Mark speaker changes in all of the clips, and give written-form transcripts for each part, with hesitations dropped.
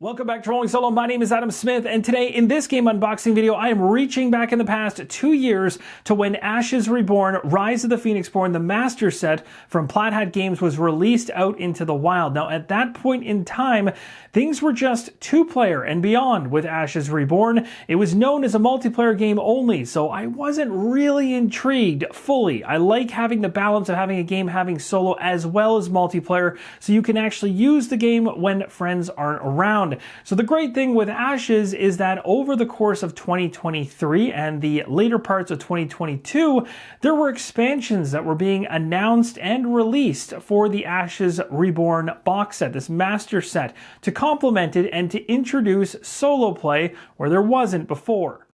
Speaker 1: Welcome back to Rolling Solo. My name is Adam Smith, and today in this game unboxing video, I am reaching back in the past 2 years to when Ashes Reborn, Rise of the Phoenixborn, the Master Set from Plaid Hat Games was released out into the wild. Now, at that point in time, things were just two-player and beyond with Ashes Reborn. It was known as a multiplayer game only, so I wasn't really intrigued fully. I like having the balance of having a game having solo as well as multiplayer, so you can actually use the game when friends aren't around. So the great thing with Ashes is that over the course of 2023 and the later parts of 2022, there were expansions that were being announced and released for the Ashes Reborn box set, this master set, to complement it and to introduce solo play where there wasn't before.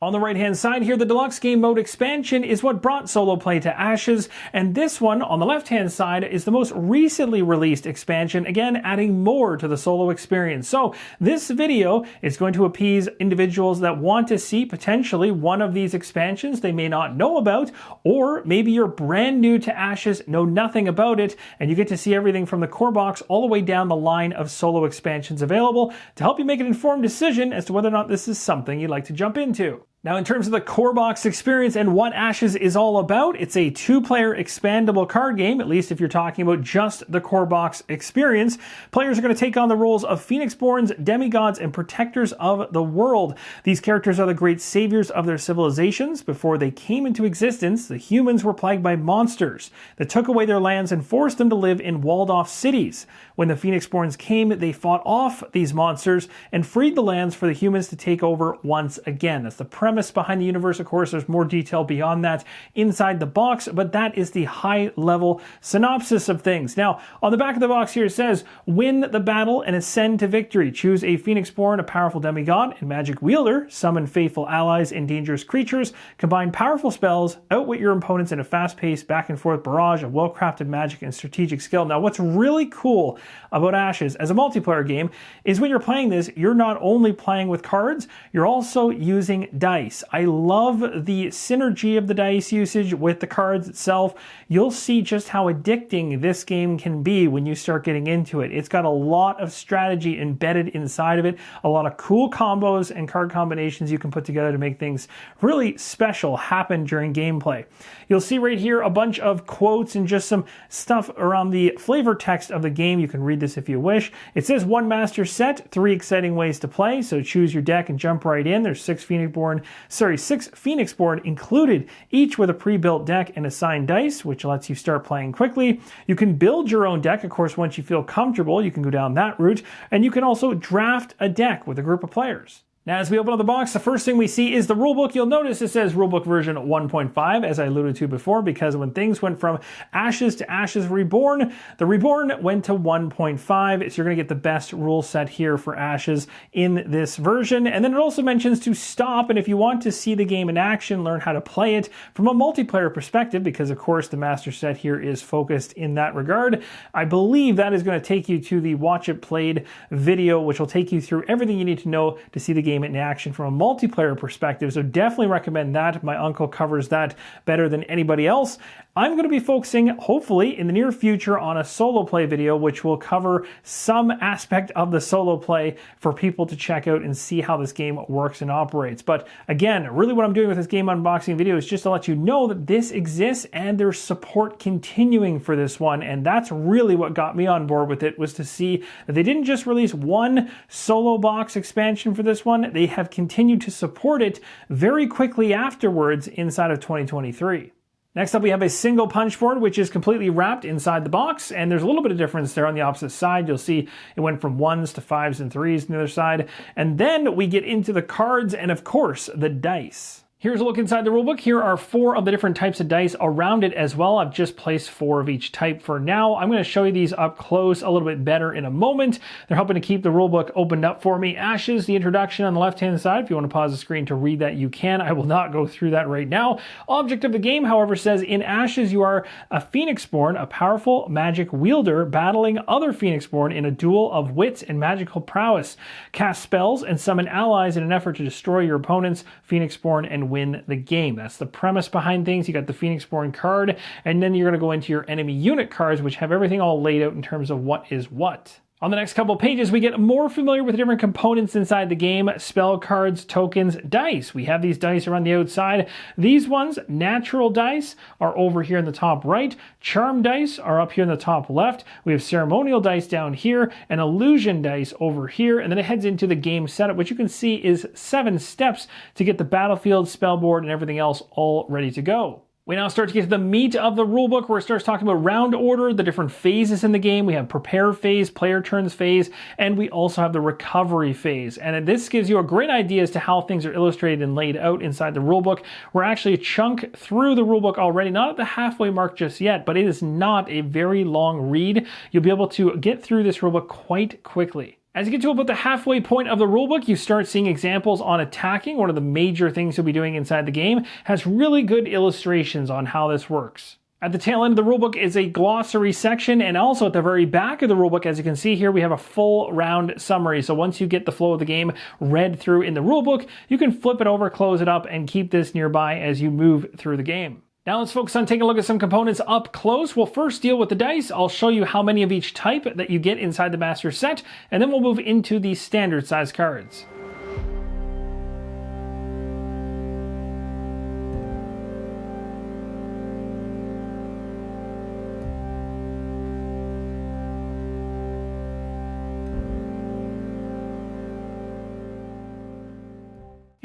Speaker 1: On the right-hand side here, the Deluxe Game Mode expansion is what brought solo play to Ashes, and this one on the left-hand side is the most recently released expansion, again adding more to the solo experience. So this video is going to appease individuals that want to see potentially one of these expansions they may not know about, or maybe you're brand new to Ashes, know nothing about it, and you get to see everything from the core box all the way down the line of solo expansions available to help you make an informed decision as to whether or not this is something you'd like to jump into. Now, in terms of the core box experience and what Ashes is all about, it's a two-player expandable card game, at least if you're talking about just the core box experience. Players are going to take on the roles of Phoenixborns, demigods, and protectors of the world. These characters are the great saviors of their civilizations. Before they came into existence, the humans were plagued by monsters that took away their lands and forced them to live in walled-off cities. When the Phoenixborns came, they fought off these monsters and freed the lands for the humans to take over once again. That's the premise behind the universe. Of course, there's more detail beyond that inside the box, but that is the high-level synopsis of things. Now, on the back of the box here it says, win the battle and ascend to victory. Choose a Phoenixborn, a powerful demigod, and magic wielder. Summon faithful allies and dangerous creatures. Combine powerful spells. Outwit your opponents in a fast-paced, back-and-forth barrage of well-crafted magic and strategic skill. Now, what's really cool about Ashes as a multiplayer game is when you're playing this, you're not only playing with cards, you're also using dice. I love the synergy of the dice usage with the cards itself. You'll see just how addicting this game can be when you start getting into it. It's got a lot of strategy embedded inside of it, a lot of cool combos and card combinations you can put together to make things really special happen during gameplay. You'll see right here a bunch of quotes and just some stuff around the flavor text of the game. You can read this if you wish. It says 1 master set, 3 exciting ways to play, so choose your deck and jump right in. There's 6 Phoenixborn included, each with a pre-built deck and assigned dice, which lets you start playing quickly. You can build your own deck, of course, once you feel comfortable. You can go down that route, and you can also draft a deck with a group of players. Now, as we open up the box, the first thing we see is the rulebook. You'll notice it says Rulebook version 1.5, as I alluded to before, because when things went from Ashes to Ashes Reborn, the Reborn went to 1.5, so you're going to get the best rule set here for Ashes in this version. And then it also mentions to stop, and if you want to see the game in action, learn how to play it from a multiplayer perspective, because of course the master set here is focused in that regard, I believe that is going to take you to the Watch It Played video, which will take you through everything you need to know to see the game in action from a multiplayer perspective, so definitely recommend that. My uncle covers that better than anybody else. I'm going to be focusing, hopefully, in the near future on a solo play video, which will cover some aspect of the solo play for people to check out and see how this game works and operates. But again, really what I'm doing with this game unboxing video is just to let you know that this exists and there's support continuing for this one, and that's really what got me on board with it, was to see that they didn't just release one solo box expansion for this one, they have continued to support it very quickly afterwards inside of 2023. Next up, we have a single punch board, which is completely wrapped inside the box, and there's a little bit of difference there on the opposite side. You'll see it went from 1s to 5s and 3s on the other side. And then we get into the cards and, of course, the dice. Here's a look inside the rulebook. Here are 4 of the different types of dice around it as well. I've just placed 4 of each type for now. I'm going to show you these up close a little bit better in a moment. They're helping to keep the rulebook opened up for me. Ashes, the introduction on the left-hand side. If you want to pause the screen to read that, you can. I will not go through that right now. Object of the game, however, says, in Ashes, you are a Phoenixborn, a powerful magic wielder battling other Phoenixborn in a duel of wits and magical prowess. Cast spells and summon allies in an effort to destroy your opponents, Phoenixborn and win the game. That's the premise behind things. You got the Phoenixborn card, and then you're going to go into your enemy unit cards, which have everything all laid out in terms of what is what. On the next couple of pages, we get more familiar with the different components inside the game: spell cards, tokens, dice. We have these dice around the outside. These ones, natural dice, are over here in the top right. Charm dice are up here in the top left. We have ceremonial dice down here, and illusion dice over here. And then it heads into the game setup, which you can see is 7 steps to get the battlefield, spell board, and everything else all ready to go. We now start to get to the meat of the rulebook, where it starts talking about round order, the different phases in the game. We have prepare phase, player turns phase, and we also have the recovery phase. And this gives you a great idea as to how things are illustrated and laid out inside the rulebook. We're actually a chunk through the rulebook already, not at the halfway mark just yet, but it is not a very long read. You'll be able to get through this rulebook quite quickly. As you get to about the halfway point of the rulebook, you start seeing examples on attacking. One of the major things you'll be doing inside the game has really good illustrations on how this works. At the tail end of the rulebook is a glossary section, and also at the very back of the rulebook, as you can see here, we have a full round summary. So once you get the flow of the game read through in the rulebook, you can flip it over, close it up, and keep this nearby as you move through the game. Now let's focus on taking a look at some components up close. We'll first deal with the dice. I'll show you how many of each type that you get inside the master set, and then we'll move into the standard size cards.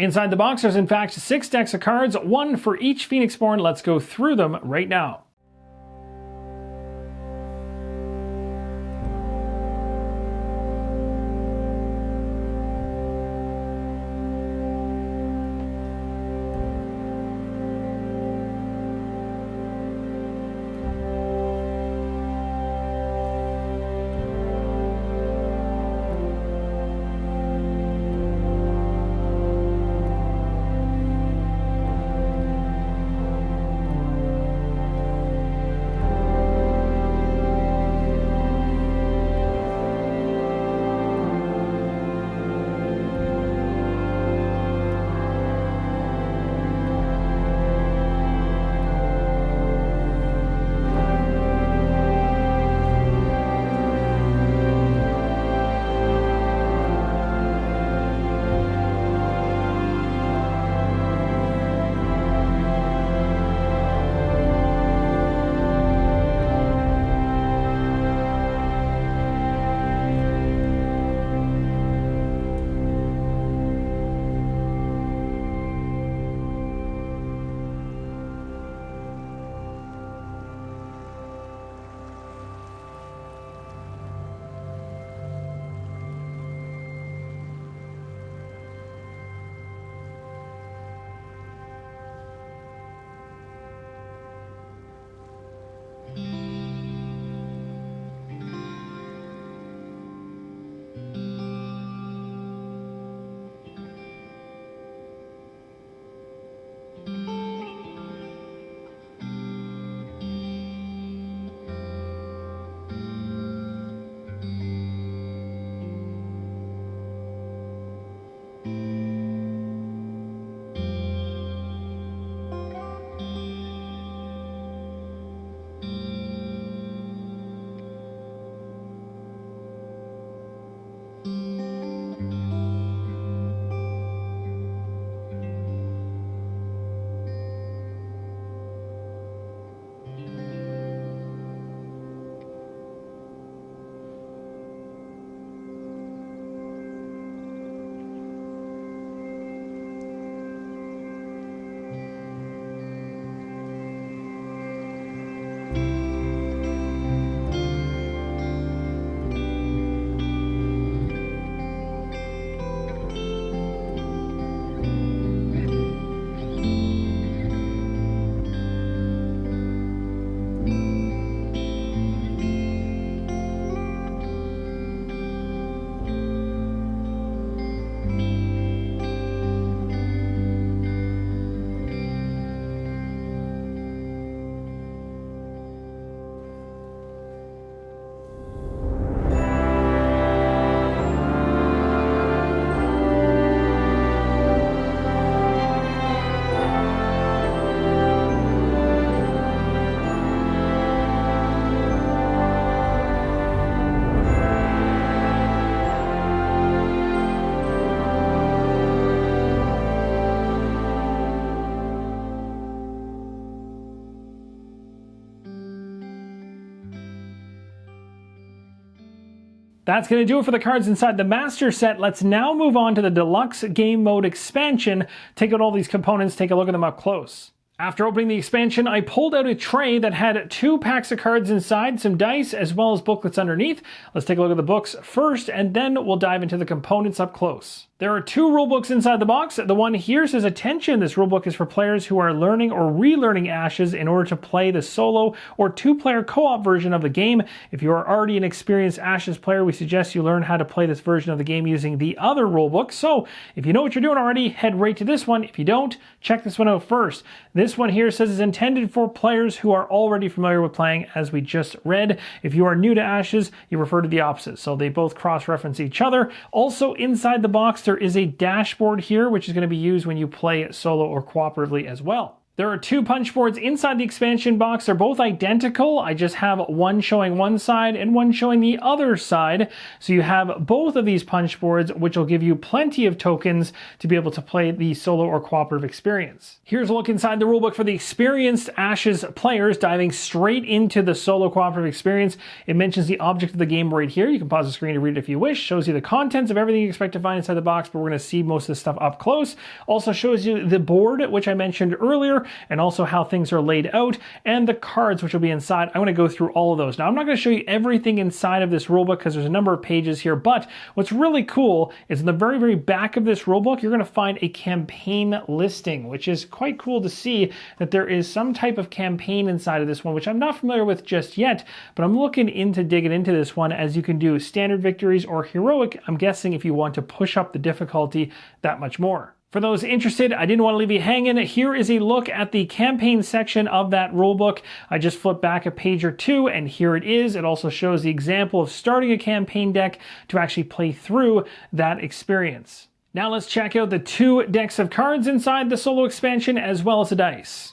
Speaker 1: Inside the box, there's in fact 6 decks of cards, 1 for each Phoenixborn. Let's go through them right now. That's going to do it for the cards inside the master set. Let's now move on to the deluxe game mode expansion. Take out all these components, take a look at them up close. After opening the expansion, I pulled out a tray that had 2 packs of cards inside, some dice, as well as booklets underneath. Let's take a look at the books first, and then we'll dive into the components up close. There are 2 rulebooks inside the box. The one here says, attention, this rulebook is for players who are learning or relearning Ashes in order to play the solo or 2-player co-op version of the game. If you are already an experienced Ashes player, we suggest you learn how to play this version of the game using the other rulebook. So if you know what you're doing already, head right to this one. If you don't, check this one out first. This one here says it's intended for players who are already familiar with playing, as we just read. If you are new to Ashes, you refer to the opposite. So they both cross-reference each other. Also inside the box, there is a dashboard here, which is going to be used when you play solo or cooperatively as well. There are 2 punch boards inside the expansion box. They're both identical. I just have one showing one side and one showing the other side. So you have both of these punch boards, which will give you plenty of tokens to be able to play the solo or cooperative experience. Here's a look inside the rulebook for the experienced Ashes players, diving straight into the solo cooperative experience. It mentions the object of the game right here. You can pause the screen to read it if you wish. Shows you the contents of everything you expect to find inside the box, but we're going to see most of this stuff up close. Also shows you the board, which I mentioned earlier, and also how things are laid out, and the cards which will be inside. I'm going to go through all of those. Now, I'm not going to show you everything inside of this rulebook because there's a number of pages here, but what's really cool is in the very, very back of this rulebook, you're going to find a campaign listing, which is quite cool to see that there is some type of campaign inside of this one, which I'm not familiar with just yet, but I'm looking into digging into this one, as you can do standard victories or heroic, I'm guessing, if you want to push up the difficulty that much more. For those interested, I didn't want to leave you hanging. Here is a look at the campaign section of that rulebook. I just flipped back a page or 2, and here it is. It also shows the example of starting a campaign deck to actually play through that experience. Now let's check out the 2 decks of cards inside the solo expansion, as well as the dice.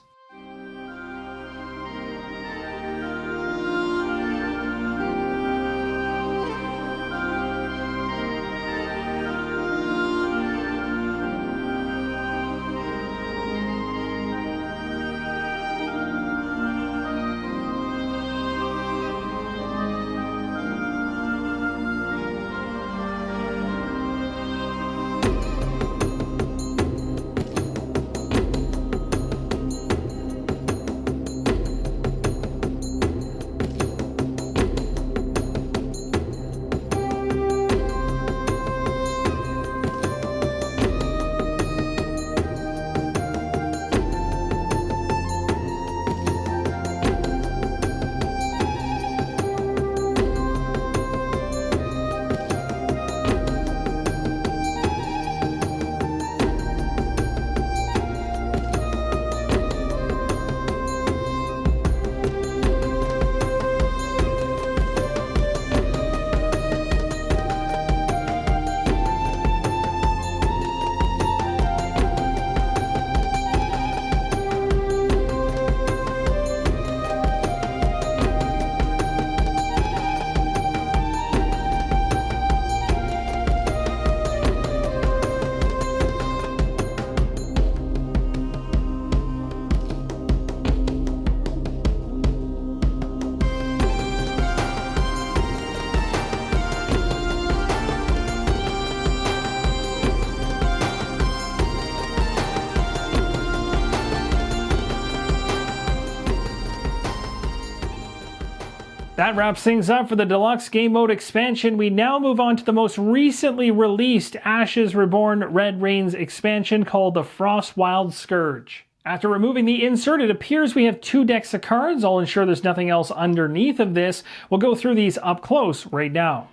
Speaker 1: That wraps things up for the Deluxe Game Mode expansion. We now move on to the most recently released Ashes Reborn Red Rains expansion called the Frostwild Scourge. After removing the insert, it appears we have 2 decks of cards. I'll ensure there's nothing else underneath of this. We'll go through these up close right now.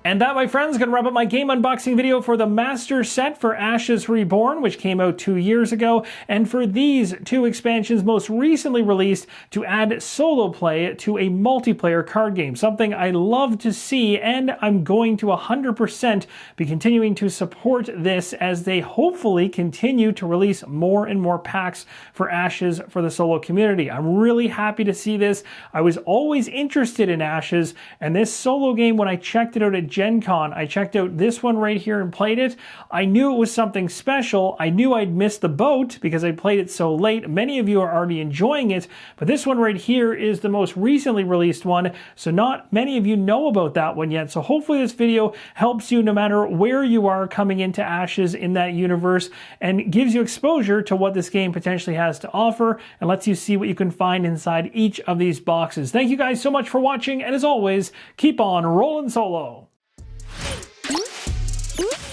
Speaker 1: And that, my friends, is going to wrap up my game unboxing video for the Master Set for Ashes Reborn, which came out 2 years ago, and for these 2 expansions most recently released to add solo play to a multiplayer card game. Something I love to see, and I'm going to 100% be continuing to support this as they hopefully continue to release more and more packs for Ashes for the solo community. I'm really happy to see this. I was always interested in Ashes, and this solo game, when I checked it out at Gen Con, I checked out this one right here and played it. I knew it was something special. I knew I'd missed the boat because I played it so late. Many of you are already enjoying it, but this one right here is the most recently released one, so not many of you know about that one yet. So hopefully this video helps you no matter where you are coming into Ashes in that universe and gives you exposure to what this game potentially has to offer and lets you see what you can find inside each of these boxes. Thank you guys so much for watching, and as always, keep on rolling solo.
Speaker 2: Whoop.